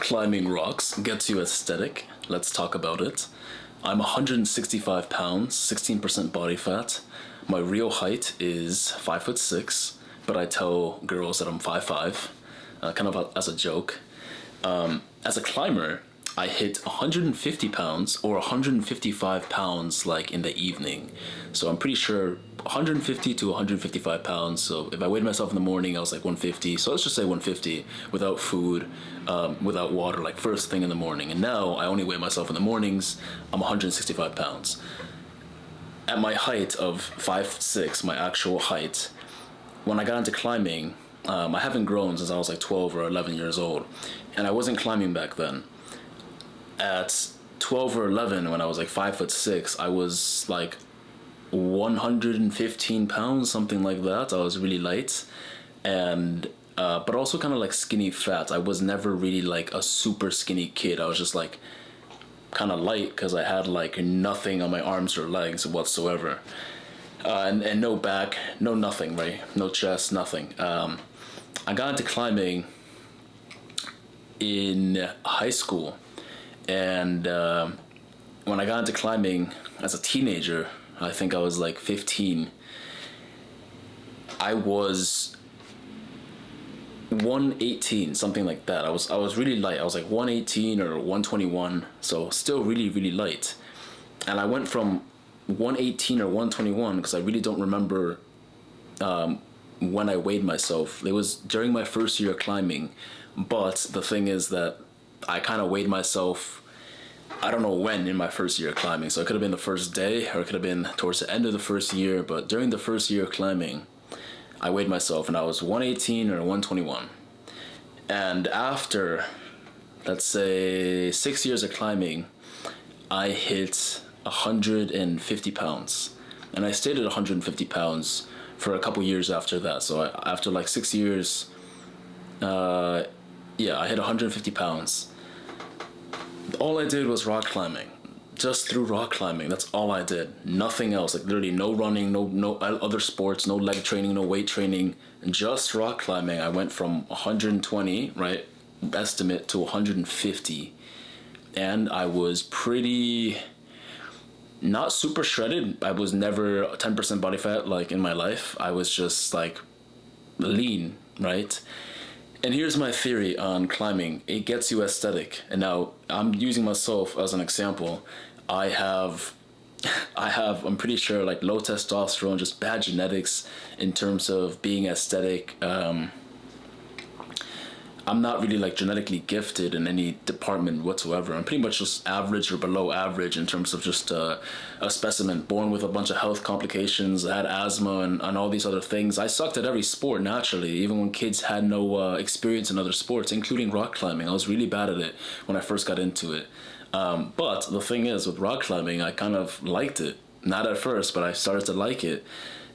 climbing rocks gets you aesthetic. Let's talk about it. I'm 165 pounds, 16% body fat. My real height is 5'6", but I tell girls that I'm 5'5", kind of as a joke. As a climber, I hit 150 pounds or 155 pounds like in the evening. So I'm pretty sure 150 to 155 pounds. So if I weighed myself in the morning, I was like 150. So let's just say 150 without food, without water, like first thing in the morning. And now I only weigh myself in the mornings. I'm 165 pounds. At my height of 5'6", my actual height, when I got into climbing, I haven't grown since I was like 12 or 11 years old. And I wasn't climbing back then. At 12 or 11, when I was like 5'6", I was like 115 pounds, something like that. I was really light, and but also kind of like skinny fat. I was never really like a super skinny kid. I was just like kind of light because I had like nothing on my arms or legs whatsoever, and no back, no nothing, right? No chest, nothing. I got into climbing in high school. And when I got into climbing as a teenager, I think I was like 15, I was 118, something like that. I was really light. I was like 118 or 121, so still really, really light. And I went from 118 or 121 because I really don't remember when I weighed myself. It was during my first year of climbing, but the thing is that I kind of weighed myself, I don't know when, in my first year of climbing. So it could have been the first day or it could have been towards the end of the first year. But during the first year of climbing, I weighed myself and I was 118 or 121. And after, let's say, 6 years of climbing, I hit 150 pounds. And I stayed at 150 pounds for a couple years after that. So after like 6 years, I hit 150 pounds. All I did was rock climbing. Just through rock climbing. That's all I did. Nothing else. Like literally no running, no other sports, no leg training, no weight training. Just rock climbing. I went from 120, right, estimate, to 150. And I was pretty, not super shredded. I was never 10% body fat like in my life. I was just like lean, right? And here's my theory on climbing. It gets you aesthetic. And now I'm using myself as an example. I'm pretty sure like low testosterone, just bad genetics in terms of being aesthetic. I'm not really like genetically gifted in any department whatsoever. I'm pretty much just average or below average in terms of just a specimen born with a bunch of health complications. I had asthma and all these other things. I sucked at every sport naturally, even when kids had no experience in other sports, including rock climbing. I was really bad at it when I first got into it. But the thing is, with rock climbing, I kind of liked it. Not at first, but I started to like it.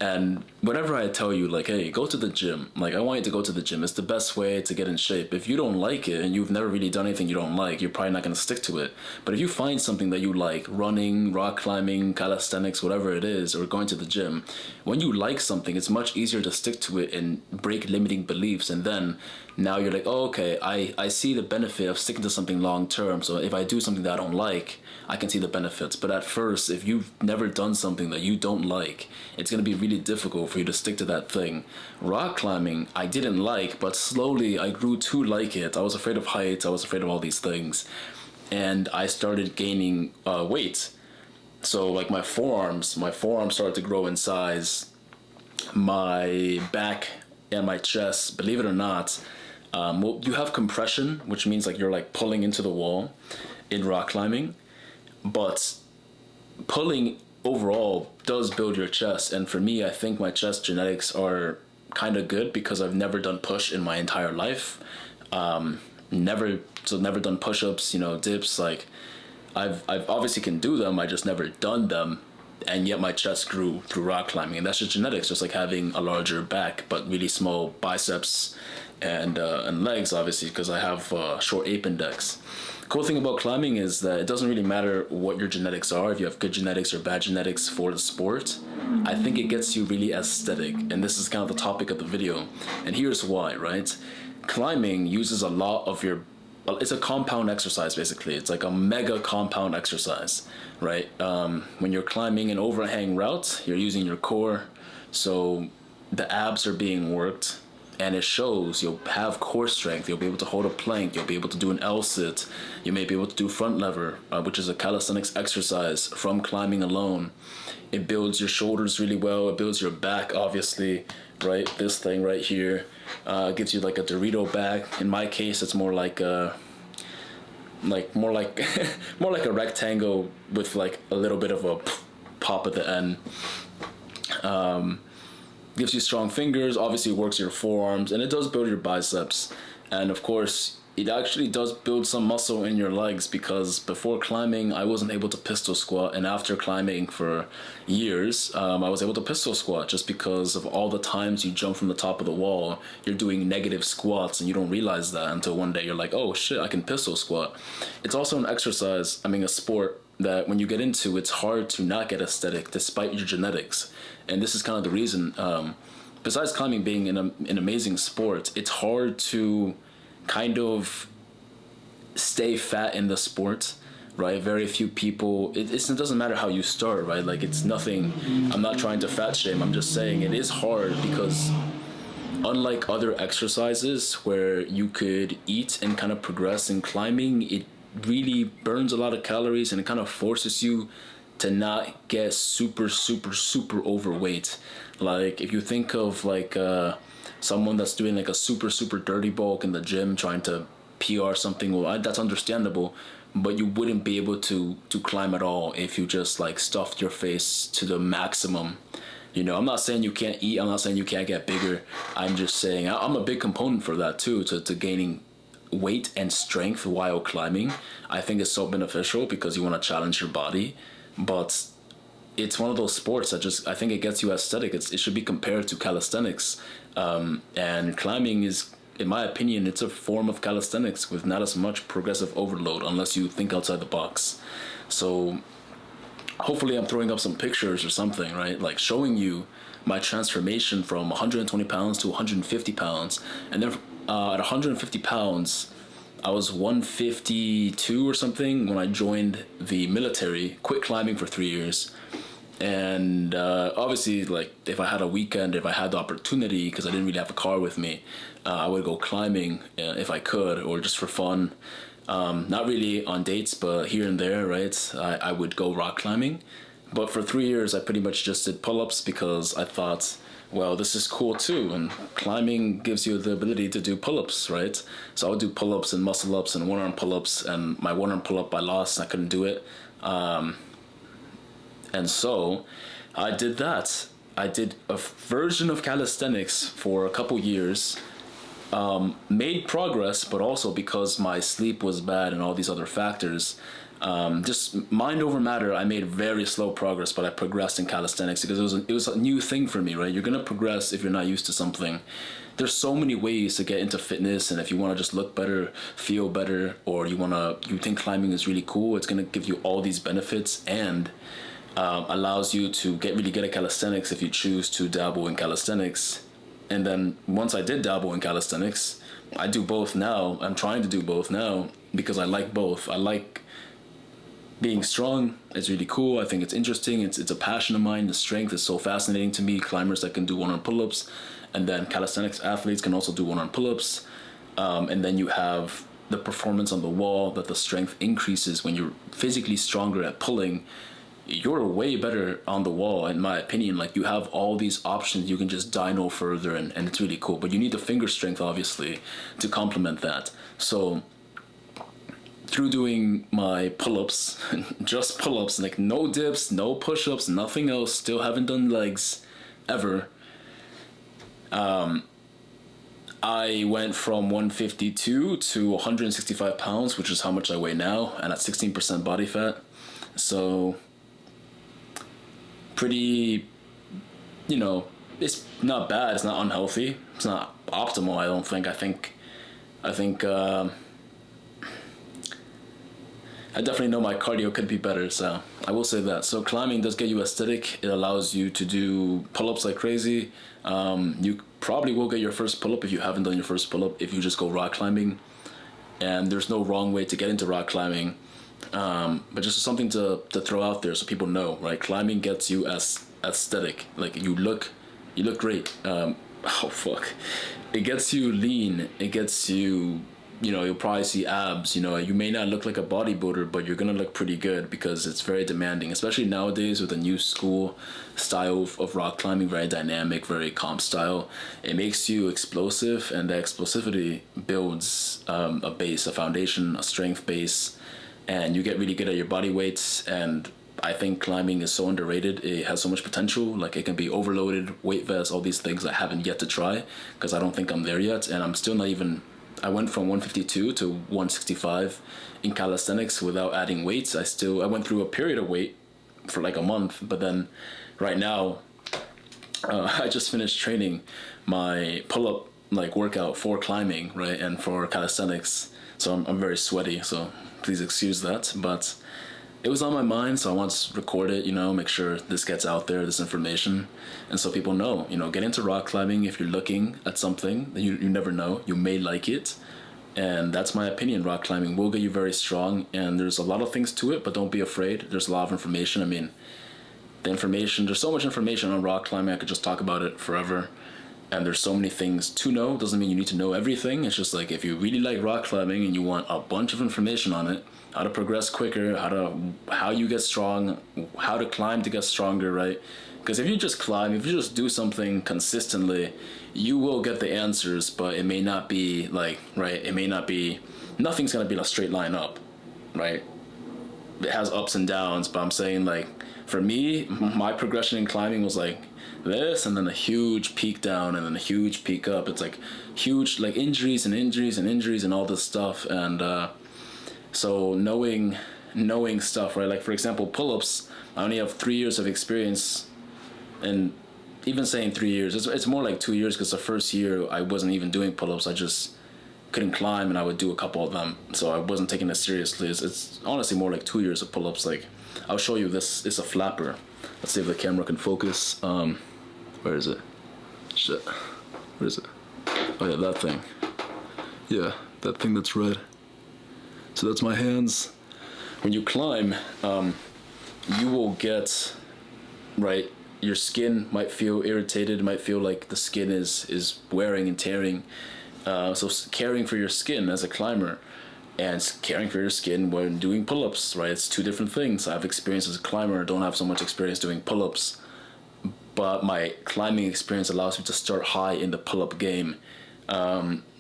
And whenever I tell you, like, hey, go to the gym, like, I want you to go to the gym. It's the best way to get in shape. If you don't like it and you've never really done anything you don't like, you're probably not going to stick to it. But if you find something that you like, running, rock climbing, calisthenics, whatever it is, or going to the gym, when you like something, it's much easier to stick to it and break limiting beliefs. And then now you're like, oh, okay, I see the benefit of sticking to something long term. So if I do something that I don't like, I can see the benefits. But at first, if you've never done something that you don't like, it's going to be really difficult for you to stick to that thing. Rock climbing, I didn't like, but slowly I grew to like it. I was afraid of heights. I was afraid of all these things. And I started gaining weight. So like my forearms started to grow in size. My back and my chest, believe it or not, you have compression, which means like you're like pulling into the wall in rock climbing. But pulling overall does build your chest. And for me, I think my chest genetics are kind of good because I've never done push in my entire life. Never done push-ups, dips. Like I've obviously can do them. I just never done them. And yet my chest grew through rock climbing. And that's just genetics, just like having a larger back, but really small biceps and legs, obviously, because I have short ape index. Cool thing about climbing is that it doesn't really matter what your genetics are, if you have good genetics or bad genetics for the sport. I think it gets you really aesthetic, and this is kind of the topic of the video. And here's why, right? Climbing uses a lot of your it's a compound exercise basically. It's like a mega compound exercise, right? When you're climbing an overhang route, you're using your core, so the abs are being worked, and it shows. You'll have core strength. You'll be able to hold a plank. You'll be able to do an L sit. You may be able to do front lever, which is a calisthenics exercise from climbing alone. It builds your shoulders really well. It builds your back, obviously, right? This thing right here gives you like a Dorito back. In my case, it's more like a more like a rectangle with like a little bit of a pop at the end. Gives you strong fingers, obviously works your forearms, and it does build your biceps. And of course, it actually does build some muscle in your legs, because before climbing, I wasn't able to pistol squat, and after climbing for years, I was able to pistol squat just because of all the times you jump from the top of the wall, you're doing negative squats, and you don't realize that until one day you're like, oh shit, I can pistol squat. It's also an exercise, a sport that when you get into, it's hard to not get aesthetic despite your genetics. And this is kind of the reason, besides climbing being an amazing sport, it's hard to kind of stay fat in the sport, right? Very few people, it doesn't matter how you start, right? Like, it's nothing, I'm not trying to fat shame, I'm just saying it is hard, because unlike other exercises where you could eat and kind of progress in climbing, it really burns a lot of calories, and it kind of forces you to not get super overweight. Like, if you think of like someone that's doing like a super dirty bulk in the gym trying to PR something, well, that's understandable, but you wouldn't be able to climb at all if you just like stuffed your face to the maximum. You know, I'm not saying you can't eat, I'm not saying you can't get bigger, I'm just saying I'm a big component for that too, to gaining weight and strength while climbing. I think it's so beneficial because you want to challenge your body. But it's one of those sports that just, I think it gets you aesthetic. It should be compared to calisthenics. And climbing is, in my opinion, it's a form of calisthenics with not as much progressive overload unless you think outside the box. So hopefully I'm throwing up some pictures or something, right? Like showing you my transformation from 120 pounds to 150 pounds. And then at 150 pounds, I was 152 or something when I joined the military, quit climbing for 3 years. And obviously, like, if I had a weekend, if I had the opportunity, because I didn't really have a car with me, I would go climbing if I could, or just for fun. Not really on dates, but here and there, right? I would go rock climbing. But for 3 years, I pretty much just did pull-ups because I thought, well, this is cool too, and climbing gives you the ability to do pull-ups, right? So I would do pull-ups and muscle-ups and one-arm pull-ups, and my one-arm pull-up I lost, I couldn't do it. And so I did that. I did a version of calisthenics for a couple years, made progress, but also because my sleep was bad and all these other factors, just mind over matter, I made very slow progress, but I progressed in calisthenics because it was a new thing for me, right? You're gonna progress if you're not used to something. There's so many ways to get into fitness, and if you want to just look better, feel better, or you think climbing is really cool, it's gonna give you all these benefits, and allows you to get really good at calisthenics if you choose to dabble in calisthenics. And then once I did dabble in calisthenics, I do both now. I'm trying to do both now because I like both. I like being strong. It's really cool. I think it's interesting. It's a passion of mine. The strength is so fascinating to me. Climbers that can do one-arm pull-ups, and then calisthenics athletes can also do one-arm pull-ups. And then you have the performance on the wall, that the strength increases when you're physically stronger at pulling. You're way better on the wall, in my opinion. Like, you have all these options. You can just dyno further, and it's really cool. But you need the finger strength, obviously, to complement that. So through doing my pull-ups, just pull-ups, like no dips, no push-ups, nothing else, still haven't done legs ever, I went from 152 to 165 pounds, which is how much I weigh now, and at 16% body fat. So pretty, it's not bad, it's not unhealthy, it's not optimal, I don't think. I definitely know my cardio could be better, so I will say that. So climbing does get you aesthetic. It allows you to do pull-ups like crazy. You probably will get your first pull-up if you haven't done your first pull-up if you just go rock climbing. and there's no wrong way to get into rock climbing. But just something to throw out there so people know, right? Climbing gets you as aesthetic. Like you look great. Oh fuck, it gets you lean. It gets you. You'll probably see abs. You may not look like a bodybuilder, but you're gonna look pretty good because it's very demanding, especially nowadays with the new school style of rock climbing, very dynamic, very comp style. It makes you explosive, and the explosivity builds a base, a foundation, a strength base, and you get really good at your body weights. And I think climbing is so underrated. It has so much potential. Like it can be overloaded, weight vests, all these things I haven't yet to try because I don't think I'm there yet, and I'm still not even. I went from 152 to 165 in calisthenics without adding weights. I went through a period of weight for like a month, but then right now I just finished training my pull-up like workout for climbing, right, and for calisthenics. So I'm very sweaty, so please excuse that. But it was on my mind, so I want to record it, make sure this gets out there, this information, and so people know, get into rock climbing if you're looking at something that you never know, you may like it, and that's my opinion. Rock climbing will get you very strong, and there's a lot of things to it, but don't be afraid. There's a lot of information. I mean, there's so much information on rock climbing, I could just talk about it forever. And there's so many things to know. Doesn't mean you need to know everything. It's just like if you really like rock climbing and you want a bunch of information on it, how to progress quicker, how you get strong, how to climb to get stronger, right? Because if you just climb, if you just do something consistently, you will get the answers, but it may not be like, right? It may not be, nothing's gonna be a straight line up, right? It has ups and downs, but I'm saying like, for me, my progression in climbing was like this, and then a huge peak down, and then a huge peak up. It's like huge, like injuries and all this stuff. And so knowing stuff, right? Like for example, pull-ups, I only have 3 years of experience, and even saying 3 years, it's more like 2 years because the first year I wasn't even doing pull-ups. I just couldn't climb, and I would do a couple of them, so I wasn't taking it seriously. It's honestly more like 2 years of pull-ups. Like I'll show you, this is a flapper. Let's see if the camera can focus. Where is it? Shit. Where is it? Oh yeah, that thing. Yeah, that thing that's red. So that's my hands. When you climb, you will get, right, your skin might feel irritated, might feel like the skin is wearing and tearing. So caring for your skin as a climber and caring for your skin when doing pull-ups, right? It's two different things. I have experience as a climber, don't have so much experience doing pull-ups, but my climbing experience allows me to start high in the pull-up game.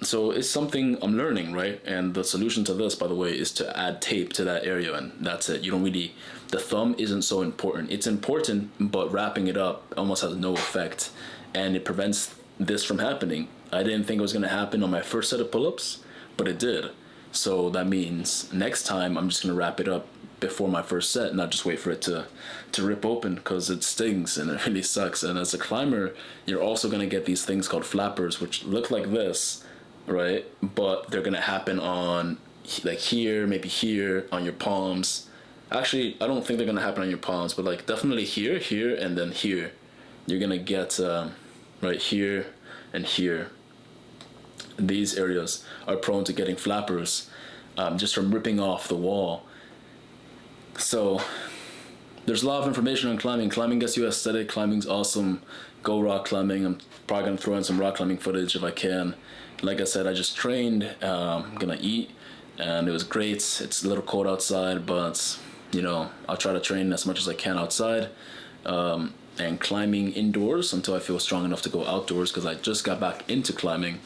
So it's something I'm learning, right? And the solution to this, by the way, is to add tape to that area, and that's it. You don't really, the thumb isn't so important. It's important, but wrapping it up almost has no effect, and it prevents this from happening. I didn't think it was gonna happen on my first set of pull-ups, but it did. So that means next time I'm just gonna wrap it up before my first set, not just wait for it to rip open, because it stings and it really sucks. And as a climber, you're also gonna get these things called flappers, which look like this, right? But they're gonna happen on like here, maybe here, on your palms. Actually, I don't think they're gonna happen on your palms, but like definitely here, here, and then here. You're gonna get right here and here. These areas are prone to getting flappers just from ripping off the wall. So there's a lot of information on climbing. Climbing gets you aesthetic. Climbing's awesome. Go rock climbing. I'm probably gonna throw in some rock climbing footage if I can. Like I said, I just trained. I'm gonna eat, and it was great. It's a little cold outside, but I'll try to train as much as I can outside. And climbing indoors until I feel strong enough to go outdoors, because I just got back into climbing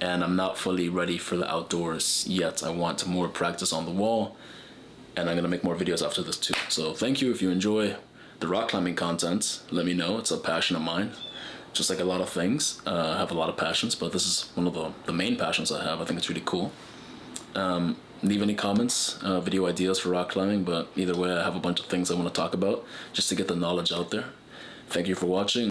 and I'm not fully ready for the outdoors yet. I want more practice on the wall, and I'm gonna make more videos after this too. So thank you. If you enjoy the rock climbing content, let me know. It's a passion of mine, just like a lot of things. I have a lot of passions, but this is one of the main passions I have. I think it's really cool. Leave any comments, video ideas for rock climbing, but either way, I have a bunch of things I want to talk about just to get the knowledge out there. Thank you for watching.